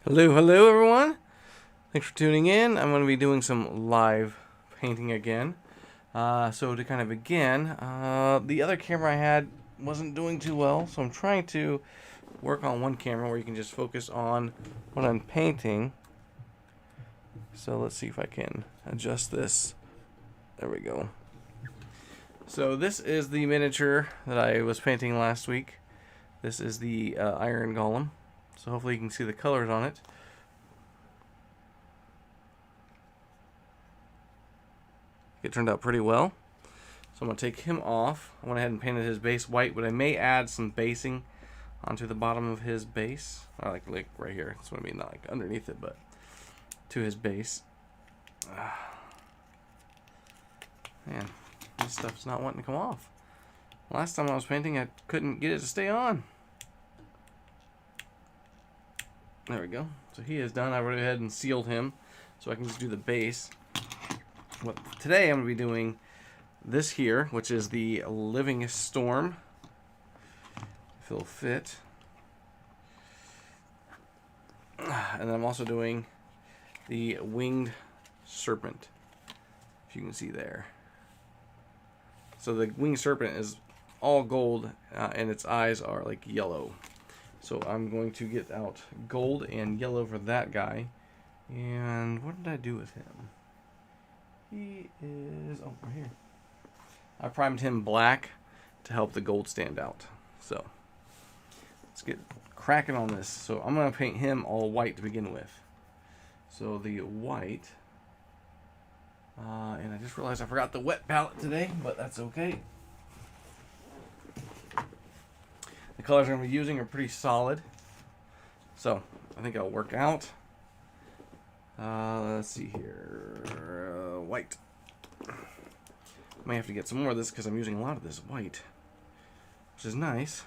Hello everyone. Thanks for tuning in. I'm going to be doing some live painting again. So to kind of begin, the other camera I had wasn't doing too well, so I'm trying to work on one camera where you can just focus on what I'm painting. So let's see if I can adjust this. There we go. So this is the miniature that I was painting last week. This is the Iron Golem. So hopefully you can see the colors on it. It turned out pretty well. So I'm going to take him off. I went ahead and painted his base white, but I may add some basing onto the bottom of his base. Like right here. That's what I mean, not like underneath it, but to his base. Man, this stuff's not wanting to come off. Last time I was painting, I couldn't get it to stay on. There we go. So he is done. I went ahead and sealed him so I can just do the base. Well, today I'm going to be doing this here, which is the Living Storm. If it'll fit. And then I'm also doing the Winged Serpent, if you can see there. So the Winged Serpent is all gold, and its eyes are like yellow. So I'm going to get out gold and yellow for that guy. And what did I do with him? He is, oh, right here. I primed him black to help the gold stand out. So let's get cracking on this. So I'm going to paint him all white to begin with. So the white, and I just realized I forgot the wet palette today, but that's okay. The colors I'm going to be using are pretty solid, so I think it'll work out. Let's see here. White. May have to get some more of this because I'm using a lot of this white, which is nice.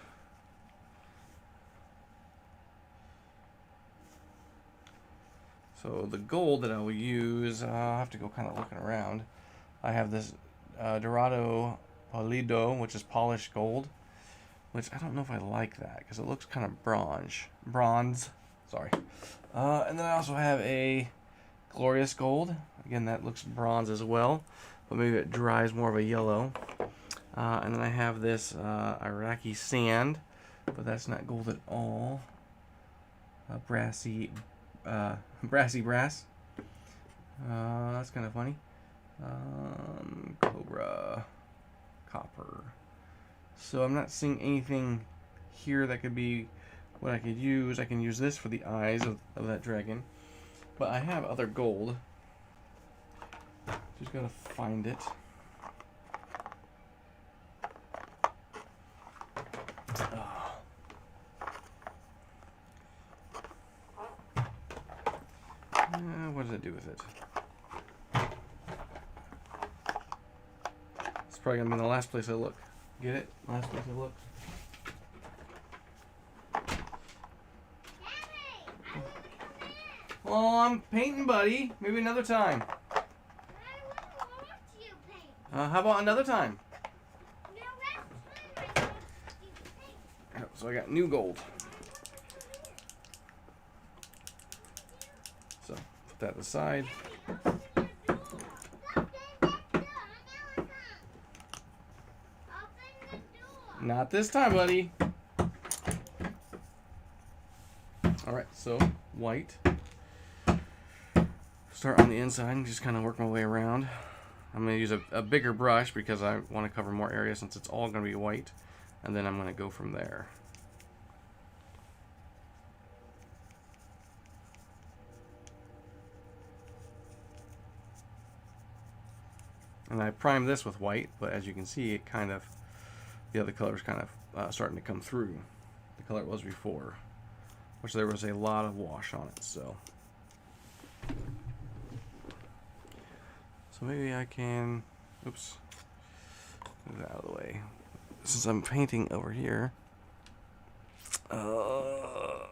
So the gold that I will use, I'll have to go kind of looking around. I have this Dorado Polido, which is polished gold, which I don't know if I like that because it looks kind of bronze. Sorry. And then I also have a Glorious Gold. Again, that looks bronze as well, but maybe it dries more of a yellow. And then I have this Iraqi Sand, but that's not gold at all. Brassy brass. That's kind of funny. Cobra Copper. So I'm not seeing anything here that could be what I could use. I can use this for the eyes of that dragon. But I have other gold. Just gotta find it. What does it do with it? It's probably gonna be the last place I look. Get it? Last place I look. Oh, I'm painting, buddy. Maybe another time. I wouldn't want you paint. How about another time? No, that's fine. I want you paint. So I got new gold. So put that aside. Not this time, buddy. Alright, so white. Start on the inside and just kind of work my way around. I'm going to use a bigger brush because I want to cover more area since it's all going to be white. And then I'm going to go from there. And I primed this with white, but as you can see, it kind of, the other color's kind of starting to come through. The color it was before, which there was a lot of wash on it, so maybe I can, oops, move that out of the way. Since I'm painting over here, so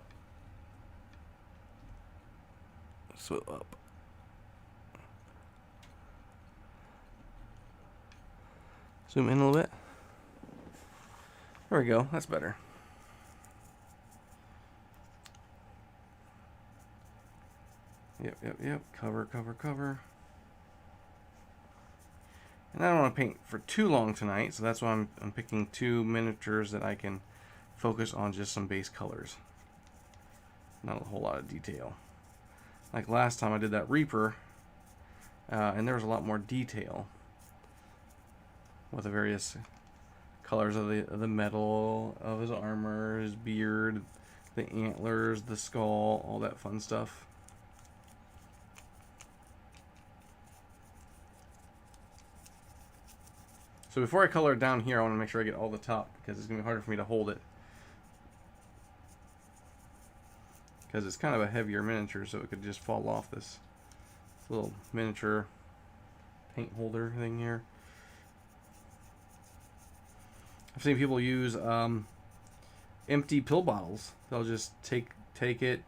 up. Zoom in a little bit. There we go, that's better. Yep. Cover, cover, cover. And I don't want to paint for too long tonight, so that's why I'm picking 2 miniatures that I can focus on just some base colors. Not a whole lot of detail. Like last time I did that Reaper, and there was a lot more detail with the various colors of the metal, of his armor, his beard, the antlers, the skull, all that fun stuff. So before I color it down here, I want to make sure I get all the top, because it's going to be harder for me to hold it. Because it's kind of a heavier miniature, so it could just fall off this little miniature paint holder thing here. I've seen people use empty pill bottles. They'll just take it,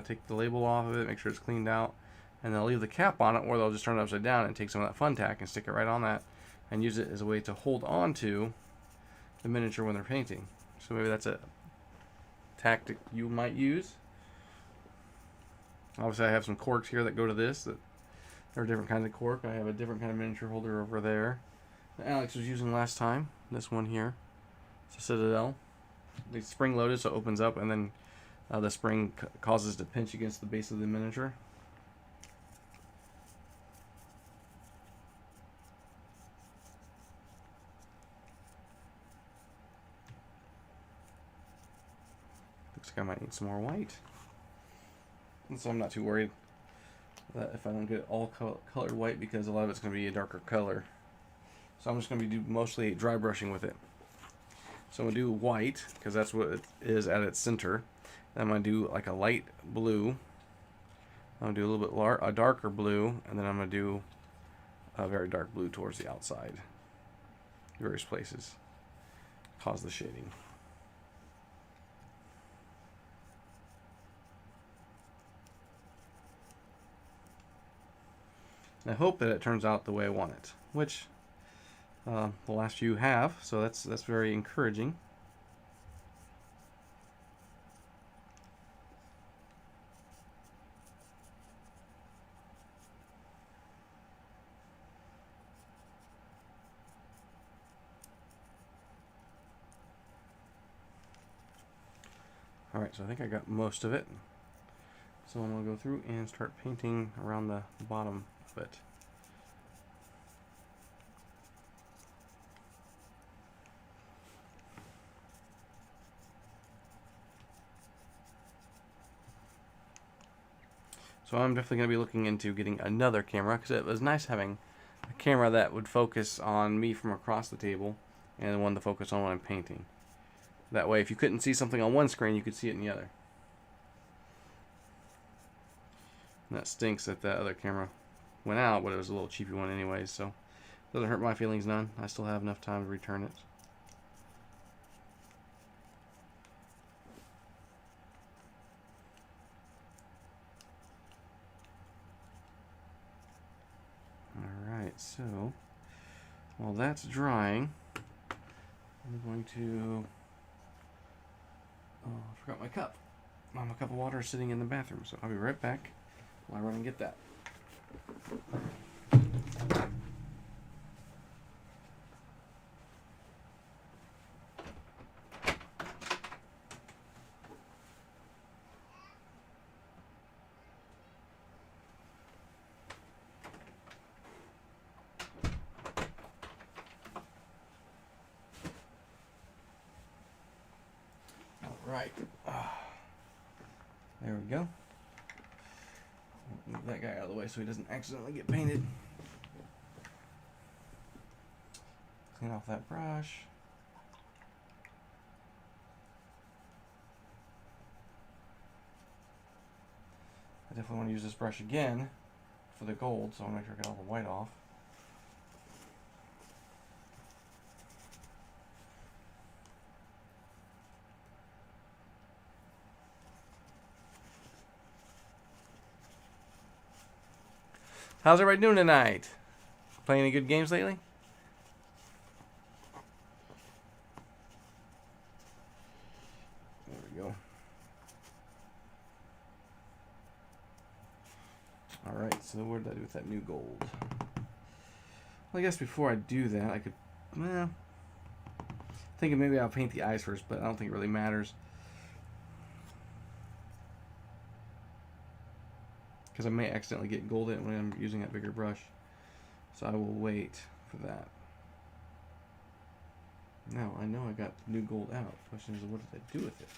take the label off of it, make sure it's cleaned out, and they'll leave the cap on it, or they'll just turn it upside down and take some of that fun tack and stick it right on that, and use it as a way to hold on to the miniature when they're painting. So maybe that's a tactic you might use. Obviously I have some corks here that go to this. That there are different kinds of cork. I have a different kind of miniature holder over there that Alex was using last time. This one here. It's a Citadel. It's spring loaded, so it opens up, and then the spring causes it to pinch against the base of the miniature. Looks like I might need some more white. And so I'm not too worried that if I don't get it all colored white, because a lot of it's going to be a darker color. So I'm just going to be mostly dry brushing with it. So I'm going to do white, because that's what it is at its center. Then I'm going to do like a light blue. I'm going to do a little bit a darker blue, and then I'm going to do a very dark blue towards the outside. Various places. Cause the shading. I hope that it turns out the way I want it, which the last few have, so that's very encouraging. Alright, so I think I got most of it. So I'm going to go through and start painting around the bottom of it. So I'm definitely going to be looking into getting another camera, because it was nice having a camera that would focus on me from across the table and one to focus on when I'm painting. That way, if you couldn't see something on one screen, you could see it in the other. And that stinks that that other camera went out, but it was a little cheapy one anyways, so it doesn't hurt my feelings none. I still have enough time to return it. Alright, so while that's drying, I'm going to... Oh, I forgot my cup. My cup of water is sitting in the bathroom, so I'll be right back while I run and get that. Right. There we go. Move that guy out of the way so he doesn't accidentally get painted. Clean off that brush. I definitely want to use this brush again for the gold, so I want to make sure I get all the white off. How's everybody doing tonight? Playing any good games lately? There we go. Alright, so what did I do with that new gold? Well, I guess before I do that, I could, well, thinking maybe I'll paint the eyes first, but I don't think it really matters. Because I may accidentally get gold in when I'm using that bigger brush. So I will wait for that. Now, I know I got the new gold out. The question is, what did I do with it?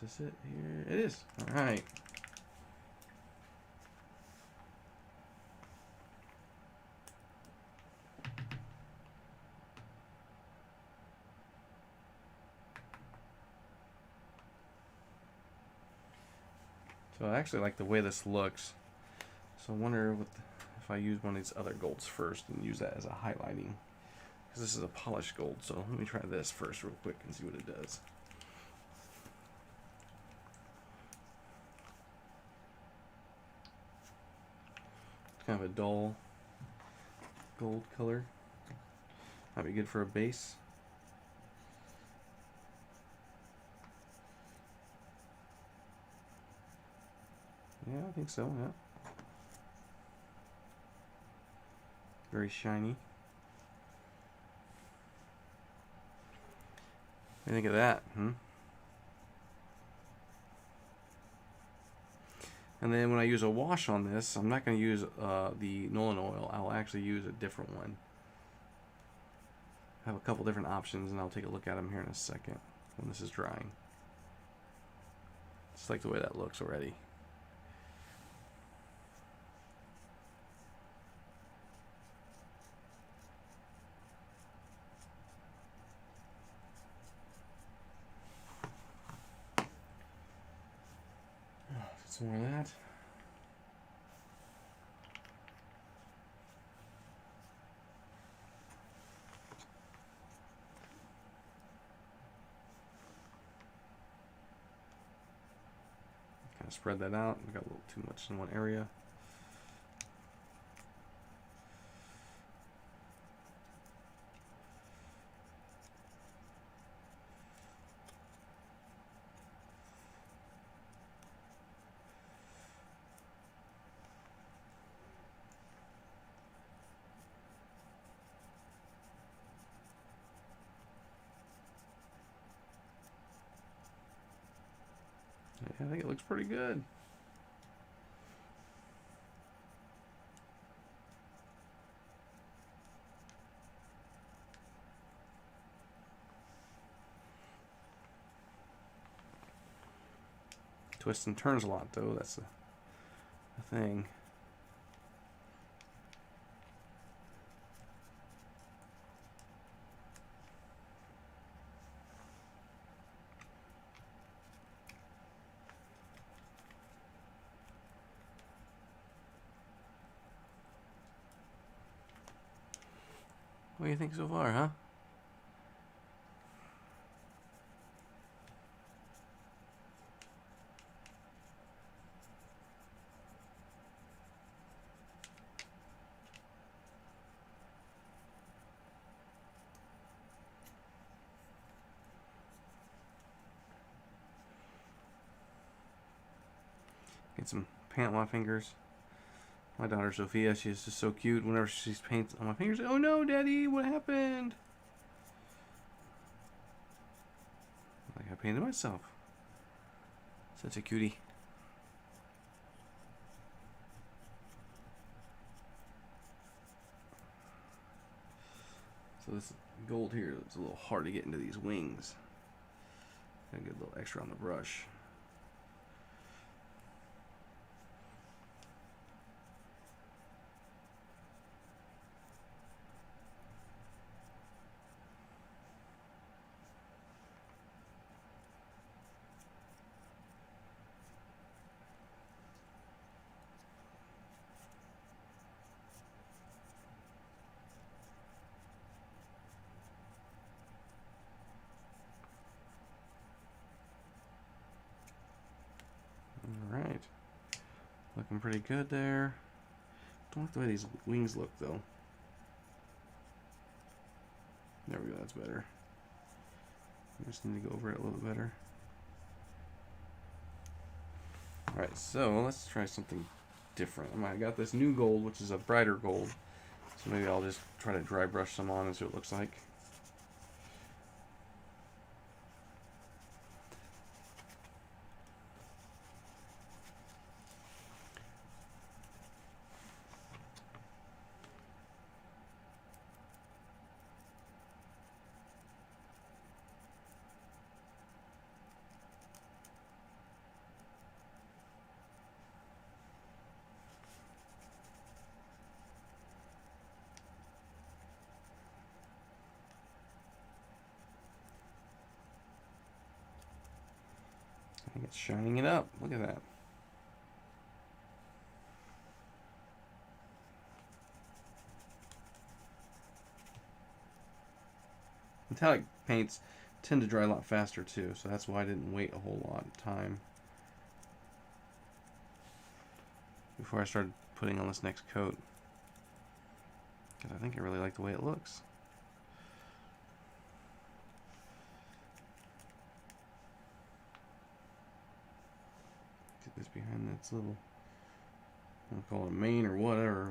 Is this it? Here it is. Alright. So I actually like the way this looks. So I wonder if I use one of these other golds first and use that as a highlighting. Because this is a polished gold, so let me try this first real quick and see what it does. It's kind of a dull gold color. Might be good for a base. Yeah, I think so, yeah. Very shiny. What do you think of that? And then when I use a wash on this, I'm not going to use the Nolan oil. I'll actually use a different one. I have a couple different options, and I'll take a look at them here in a second when this is drying. Just like the way that looks already. Some more of that. Kind of spread that out. We got a little too much in one area. Yeah, I think it looks pretty good. Twists and turns a lot, though. That's the thing. What do you think so far, huh? Get some paint on my fingers. My daughter Sophia, she's just so cute. Whenever she sees paint on my fingers, oh no, Daddy, what happened? Like I painted myself. Such a cutie. So this gold here, it's a little hard to get into these wings. Gotta get a little extra on the brush. Alright. Looking pretty good there. Don't like the way these wings look though. There we go, that's better. I just need to go over it a little bit better. Alright, so let's try something different. I got this new gold, which is a brighter gold. So maybe I'll just try to dry brush some on and see what it looks like. I think it's shining it up. Look at that. Metallic paints tend to dry a lot faster too, so that's why I didn't wait a whole lot of time before I started putting on this next coat, because I think I really like the way it looks. Get this behind its little, I'll call it a mane or whatever.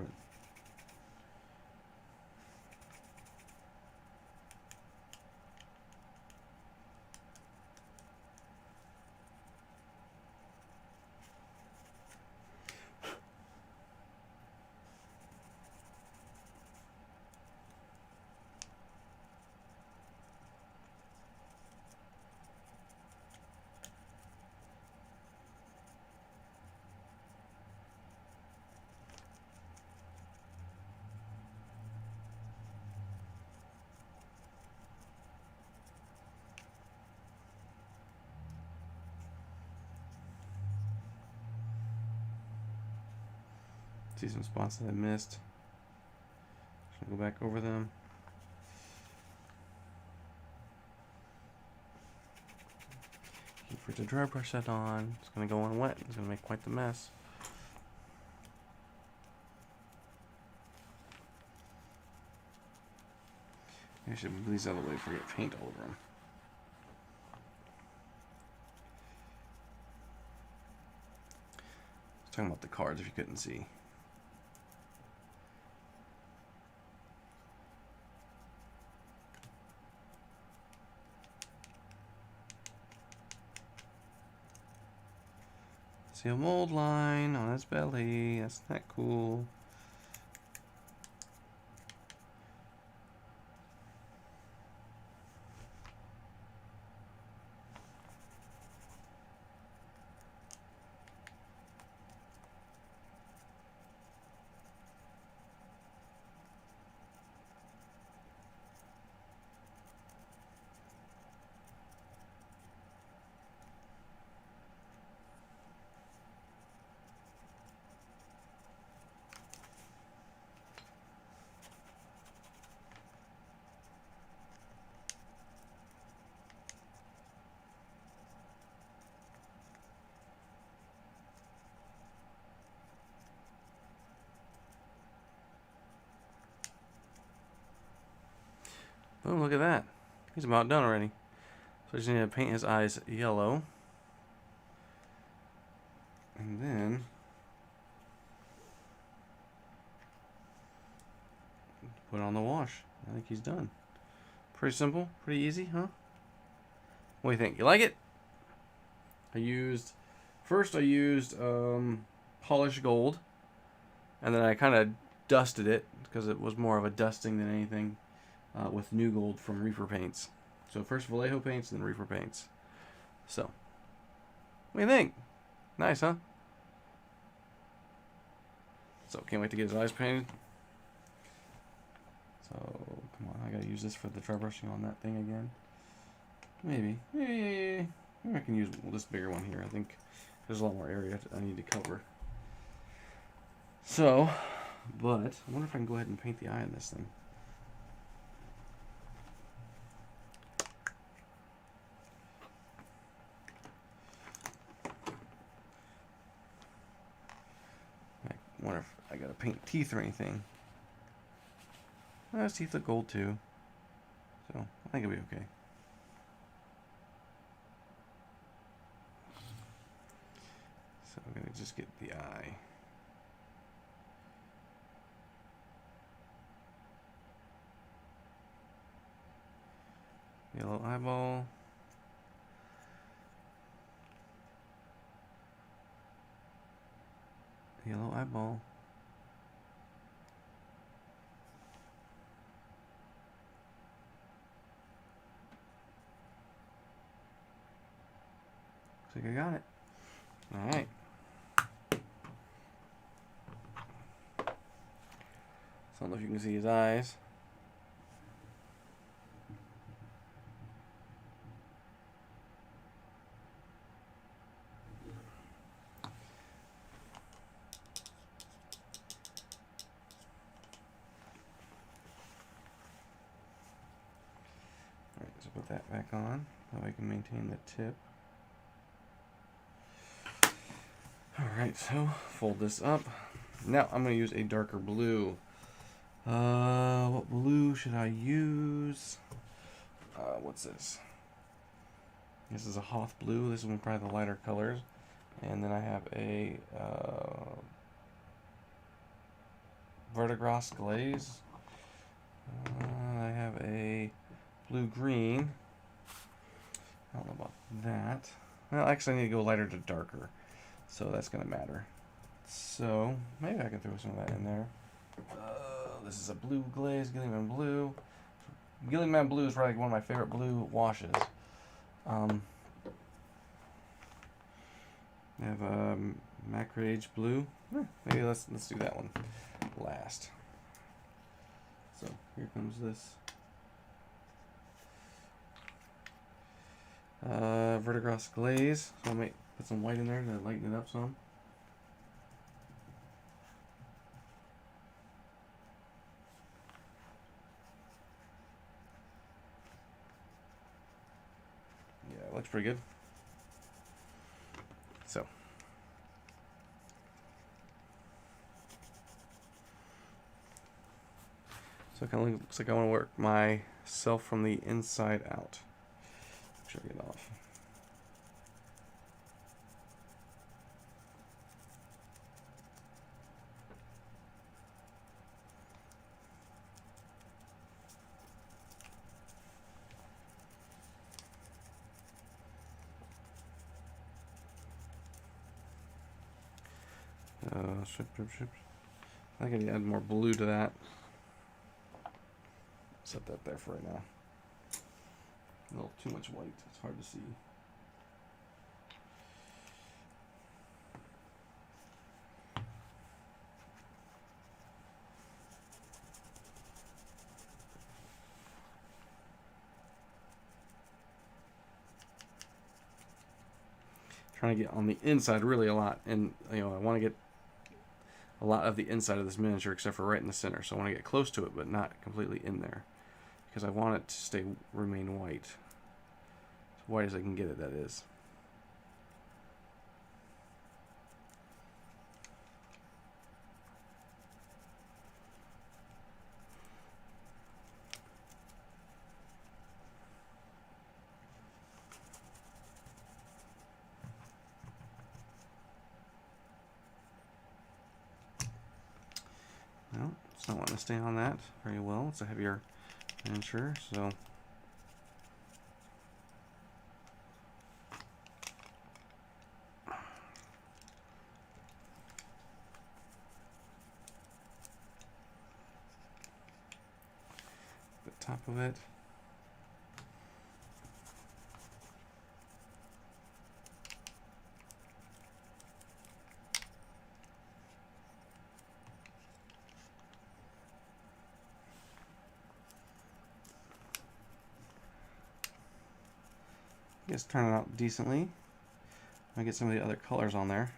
See some spots that I missed. Just gonna go back over them. Keep for it to dry brush that on. It's gonna go on wet. It's gonna make quite the mess. I should move these out of the way before I get paint all over them. I was talking about the cards if you couldn't see. See a mold line on its belly. That's not cool. Boom, look at that. He's about done already. So I just need to paint his eyes yellow. And then put on the wash. I think he's done. Pretty simple, pretty easy, huh? What do you think? You like it? First I used polished gold, and then I kind of dusted it because it was more of a dusting than anything with new gold from Reaper paints. So first Vallejo paints, then Reaper paints. So, what do you think? Nice, huh? So can't wait to get his eyes painted. So come on, I gotta use this for the dry brushing on that thing again. Maybe I can use this bigger one here. I think there's a lot more area I need to cover. So, but I wonder if I can go ahead and paint the eye on this thing. I wonder if I gotta paint teeth or anything. His teeth look gold too, so I think it'll be okay. So I'm gonna just get the eye. Yellow eyeball. Yellow eyeball. Looks like I got it. Alright. So I don't know if you can see his eyes. Alright, so put that back on. That way I can maintain the tip. Alright, so fold this up. Now I'm going to use a darker blue. What blue should I use? What's this? This is a Hoth blue. This is one of probably the lighter colors. And then I have a Verdigris glaze. I have a blue-green. I don't know about that. Well, actually I need to go lighter to darker. So that's going to matter. So maybe I can throw some of that in there. This is a blue glaze, Gilliman blue. Gilliman blue is probably one of my favorite blue washes. I have Macrage blue. Maybe let's do that one last. So here comes this Verdigris glaze. So I might put some white in there to lighten it up some. Yeah, looks pretty good. So it kind of looks like I want to work myself from the inside out. Make sure I get it off. I think I need to add more blue to that. Set that there for right now. A little too much white. It's hard to see. Trying to get on the inside really a lot, and I want to get a lot of the inside of this miniature except for right in the center. So I want to get close to it but not completely in there because I want it to remain white. As white as I can get it, that is. No, it's not wanting to stay on that very well. It's a heavier miniature, so the top of it. It's turning out decently. I get some of the other colors on there.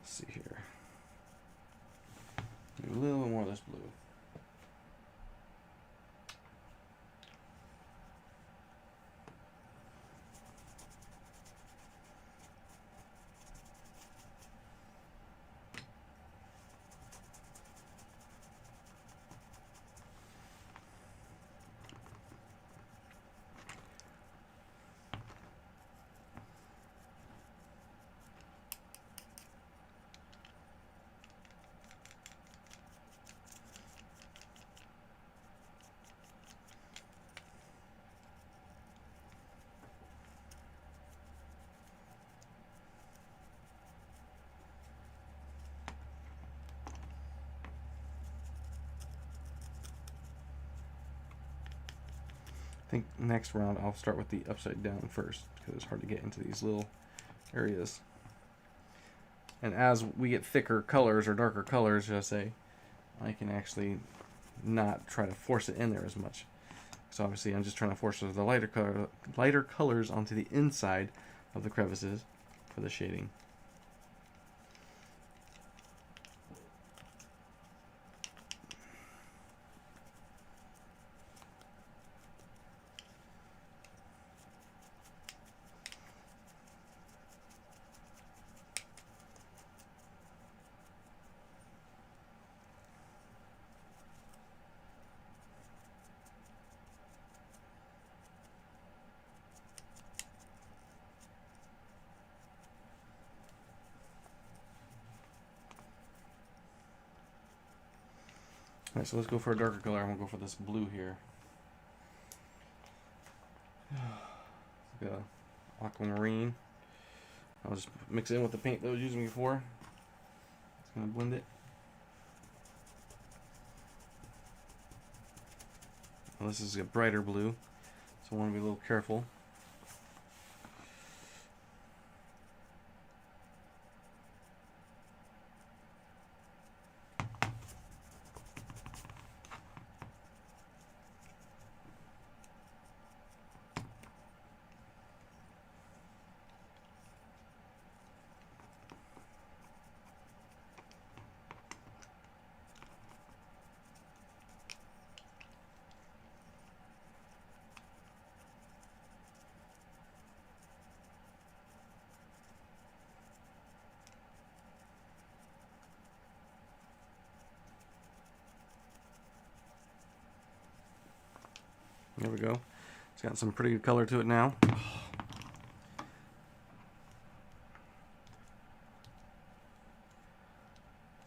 Let's see here. Maybe a little bit more of this blue. think next round I'll start with the upside down first because it's hard to get into these little areas. And as we get thicker colors or darker colors, should I say, I can actually not try to force it in there as much. So obviously I'm just trying to force the lighter colors onto the inside of the crevices for the shading. Alright, so let's go for a darker color. I'm going to go for this blue here. Like a Aquamarine. I'll just mix it in with the paint that I was using before. It's going to blend it. Well, this is a brighter blue, so I want to be a little careful. There we go. It's got some pretty good color to it now. I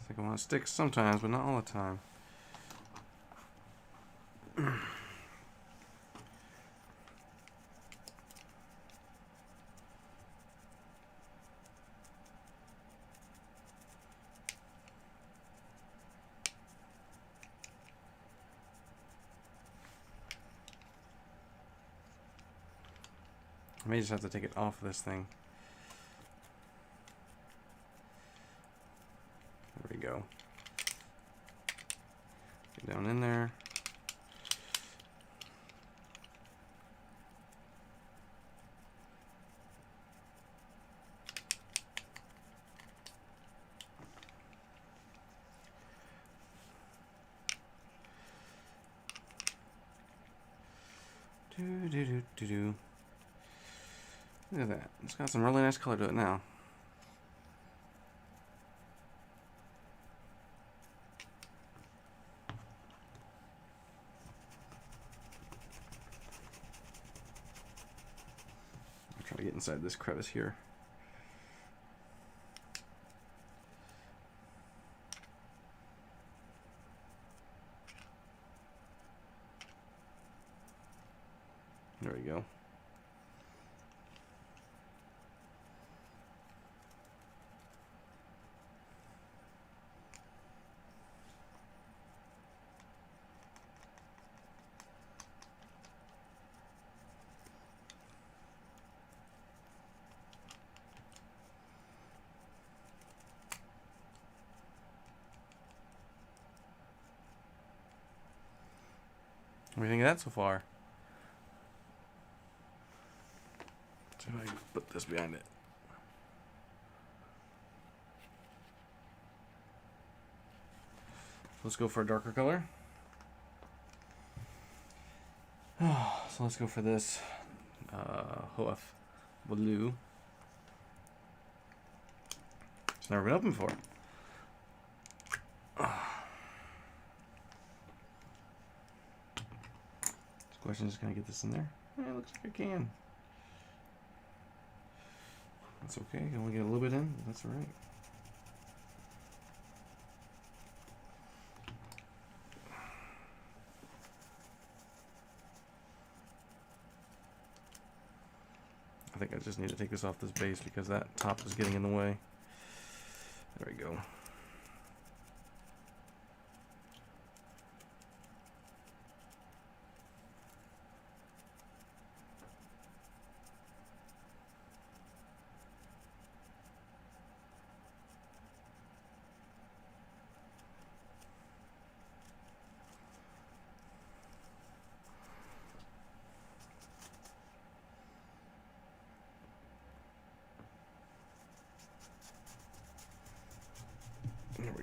think I want to stick sometimes, but not all the time. I may just have to take it off of this thing. There we go. Get down in there. Do. Look at that. It's got some really nice color to it now. I'll try to get inside this crevice here. There we go. What do you think of that so far? So I can put this behind it. Let's go for a darker color. So let's go for this Hoof Blue. It's never been opened before. Question is, can I get this in there? Yeah, it looks like I can. That's okay. I only get a little bit in. That's all right. I think I just need to take this off this base because that top is getting in the way. There we go.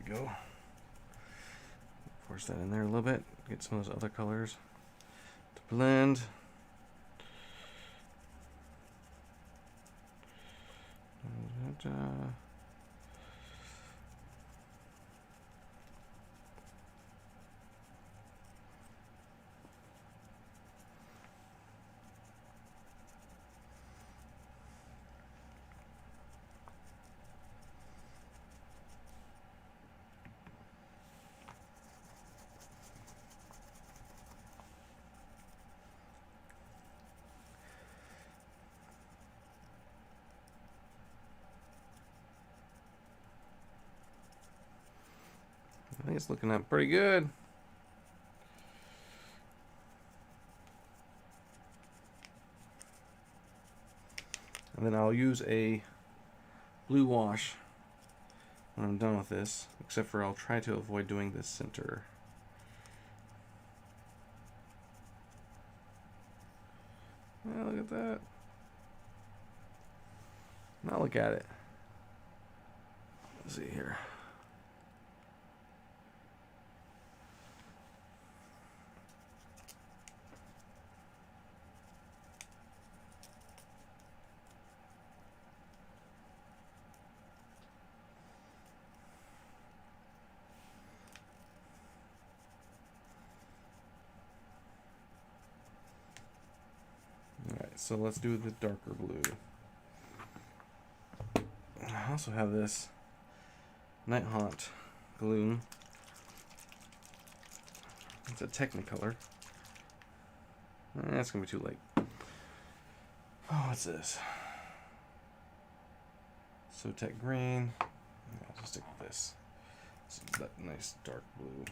we go. Force that in there a little bit. Get some of those other colors to blend. I think it's looking up pretty good. And then I'll use a blue wash when I'm done with this, except for I'll try to avoid doing this center. Yeah, look at that. Now look at it. Let's see here. Alright, so let's do the darker blue. I also have this Night Haunt glue. It's a Technicolor. That's gonna be too late. Oh, what's this? So Tech Green. Yeah, I'll just stick with this. This is that nice dark blue.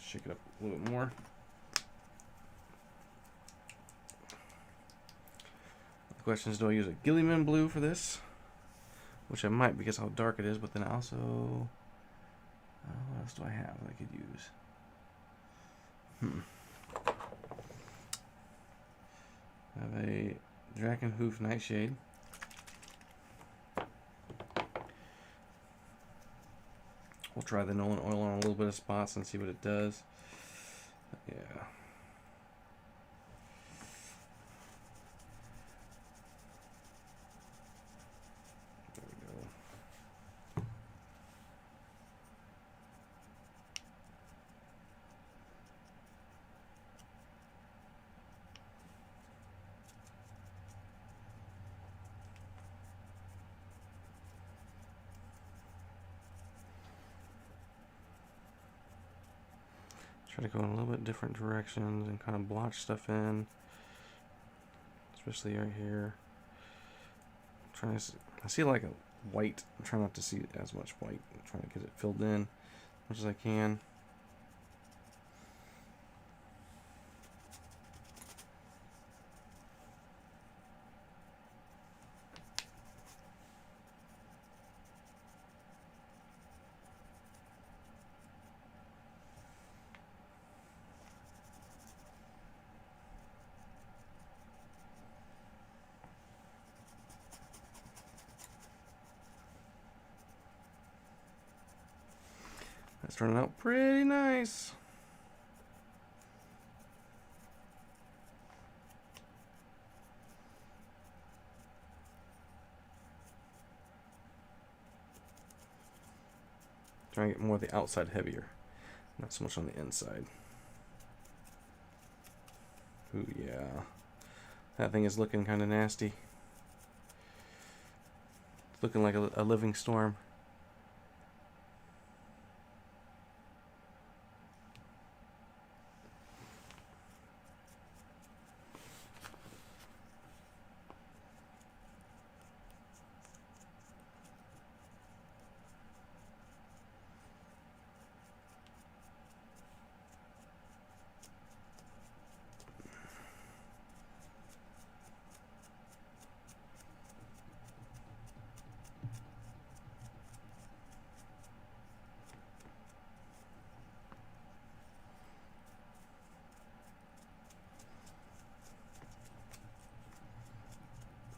Shake it up a little bit more. The question is, do I use a Gilliman blue for this? Which I might because how dark it is, but then also, what else do I have that I could use? I have a Drakenhoof Nightshade. We'll try the Nolan oil on a little bit of spots and see what it does. Yeah. Try to go in a little bit different directions and kind of blotch stuff in, especially right here. I'm trying to I see like a white. I'm trying not to see as much white. I'm trying to get it filled in as much as I can. That's turning out pretty nice. Trying to get more of the outside heavier, not so much on the inside. Ooh, yeah. That thing is looking kind of nasty. It's looking like a living storm.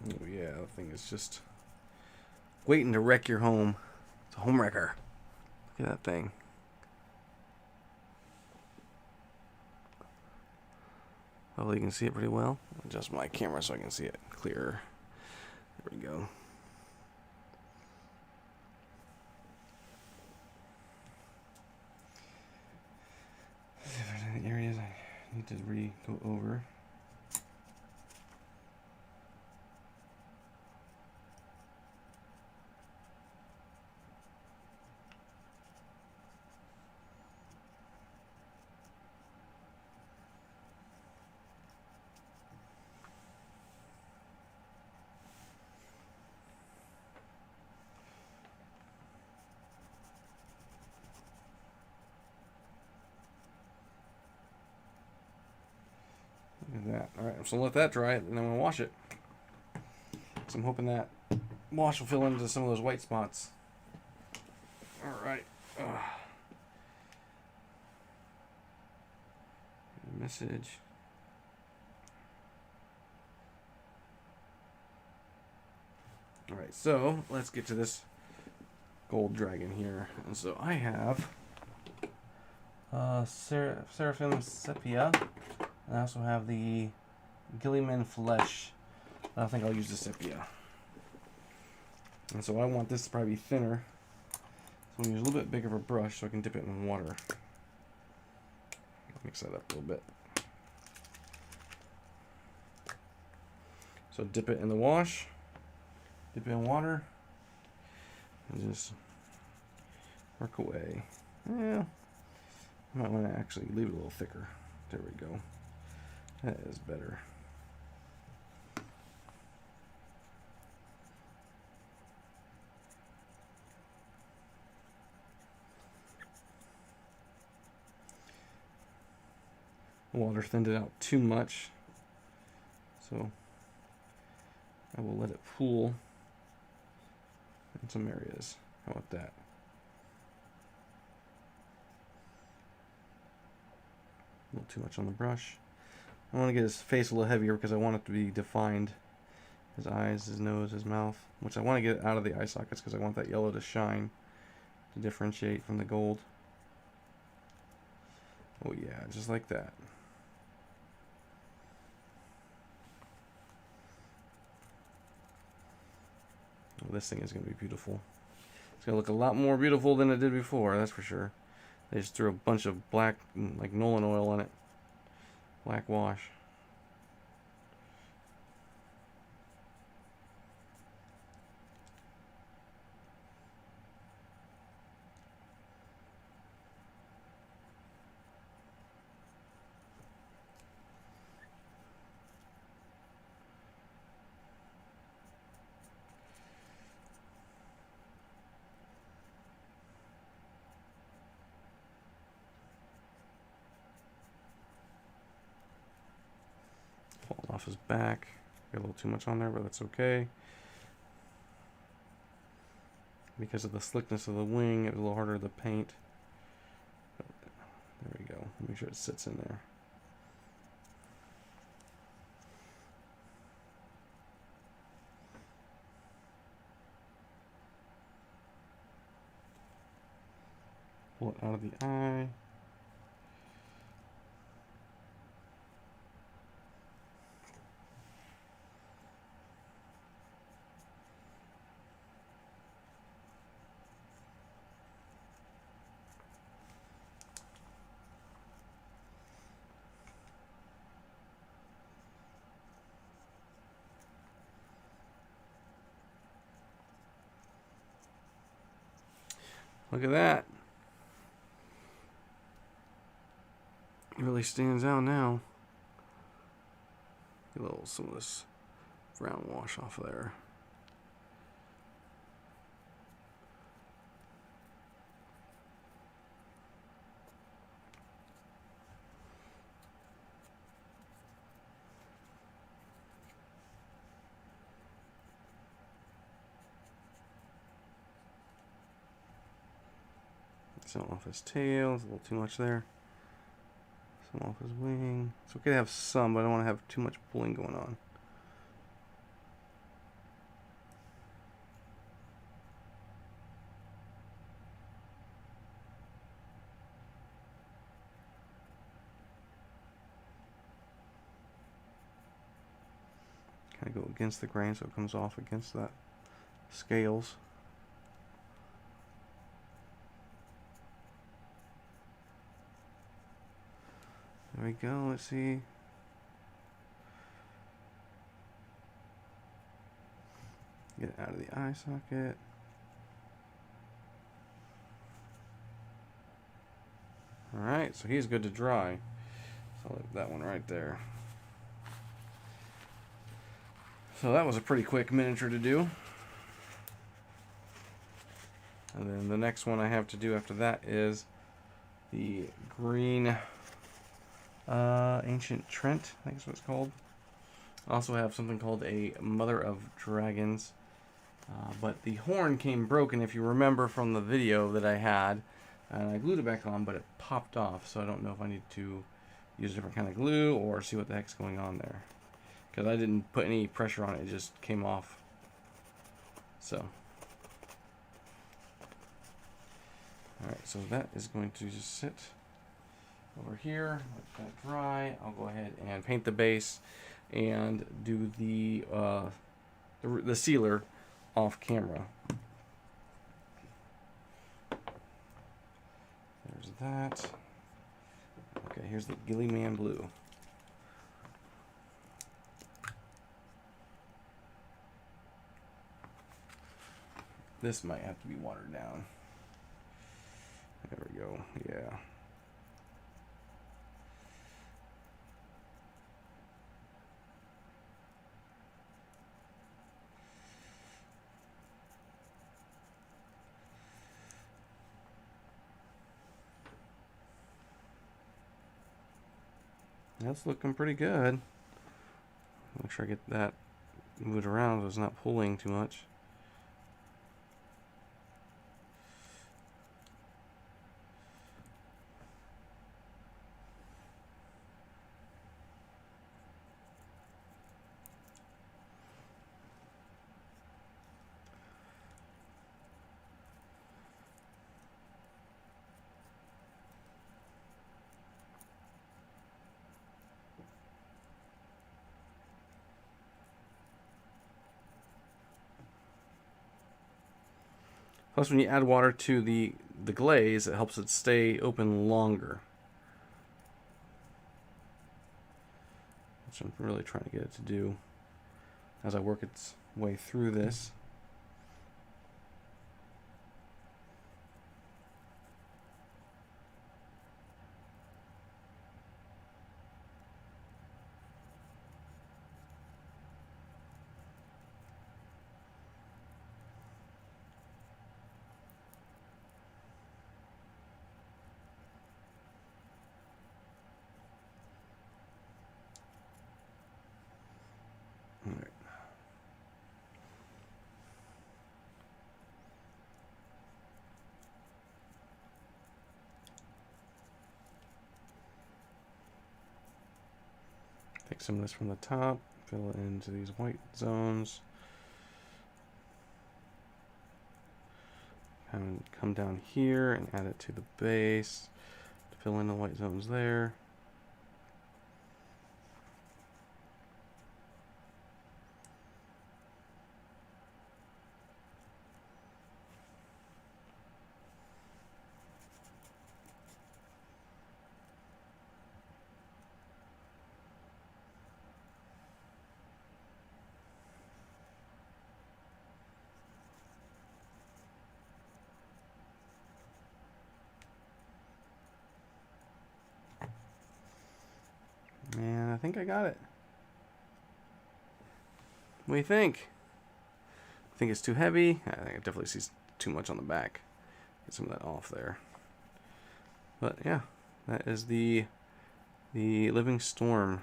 Oh yeah, that thing is just waiting to wreck your home. It's a home wrecker. Look at that thing. Hopefully you can see it pretty well. I'll adjust my camera so I can see it clearer. There we go. See if there's any areas I need to go over. Look at that. Alright, so let that dry, and then I'm going to wash it. So I'm hoping that wash will fill into some of those white spots. Alright. Message. Alright, so let's get to this gold dragon here. And so I have Seraphim Sepia. And I also have the Gilliman Flesh. I think I'll use the Sepia. And so I want this to probably be thinner. So I'm going to use a little bit bigger of a brush so I can dip it in water. Mix that up a little bit. So dip it in the wash. Dip it in water. And just work away. Yeah. I might want to actually leave it a little thicker. There we go. That is better. The water thinned it out too much, so I will let it pool in some areas. How about that? A little too much on the brush. I want to get his face a little heavier because I want it to be defined. His eyes, his nose, his mouth. Which I want to get out of the eye sockets because I want that yellow to shine to differentiate from the gold. Oh yeah, just like that. Oh, this thing is going to be beautiful. It's going to look a lot more beautiful than it did before, that's for sure. They just threw a bunch of black, like Nolan oil on it. Black wash. Falling off his back. Got a little too much on there, but that's okay. Because of the slickness of the wing, it was a little harder to paint. But there we go. Make sure it sits in there. Pull it out of the eye. Look at that. It really stands out now. Get a little some of this brown wash off of there. Some off his tail, it's a little too much there. Some off his wing. It's okay to have some, but I don't want to have too much pulling going on. to go against the grain so it comes off against that scales. There we go. Let's see. Get it out of the eye socket. Alright, so he's good to dry. So I'll leave that one right there. So that was a pretty quick miniature to do. And then the next one I have to do after that is the green Ancient Trent, I think is what it's called. I also have something called a Mother of Dragons. But the horn came broken, if you remember from the video that I had. And I glued it back on, but it popped off. So I don't know if I need to use a different kind of glue or see what the heck's going on there. Because I didn't put any pressure on it, it just came off. So. Alright, so that is going to just sit over here. Let that dry. I'll go ahead and paint the base and do the sealer off camera. There's that. Okay, here's the Gillyman Blue. This might have to be watered down. There we go. Yeah. That's looking pretty good. Make sure I get that moved around so it's not pulling too much. Plus, when you add water to the glaze, it helps it stay open longer. Which I'm really trying to get it to do as I work its way through this. Take some of this from the top, fill it into these white zones. And come down here and add it to the base to fill in the white zones there. And I think I got it. What do you think? I think it's too heavy. I think it definitely sees too much on the back. Get some of that off there. But yeah, that is the Living Storm.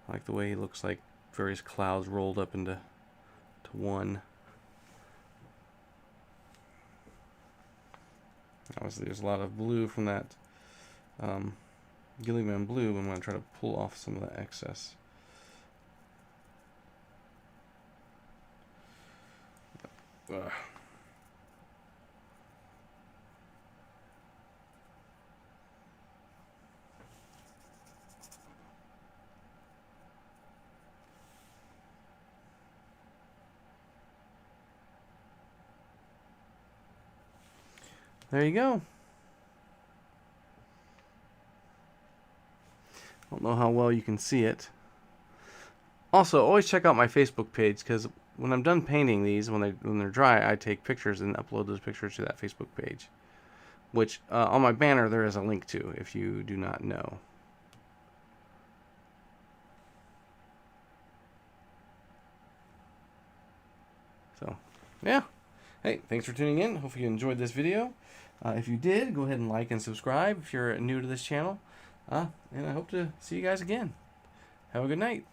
I like the way he looks like various clouds rolled up into one. Obviously, there's a lot of blue from that Gillyman Blue. I'm going to try to pull off some of the excess. Ugh. there you go. I don't know how well you can see it. Also, always check out my Facebook page, because when I'm done painting these, when they're dry, I take pictures and upload those pictures to that Facebook page, which on my banner there is a link to, if you do not know. So, yeah. Hey, thanks for tuning in. Hopefully you enjoyed this video. If you did, go ahead and like and subscribe if you're new to this channel. And I hope to see you guys again. Have a good night.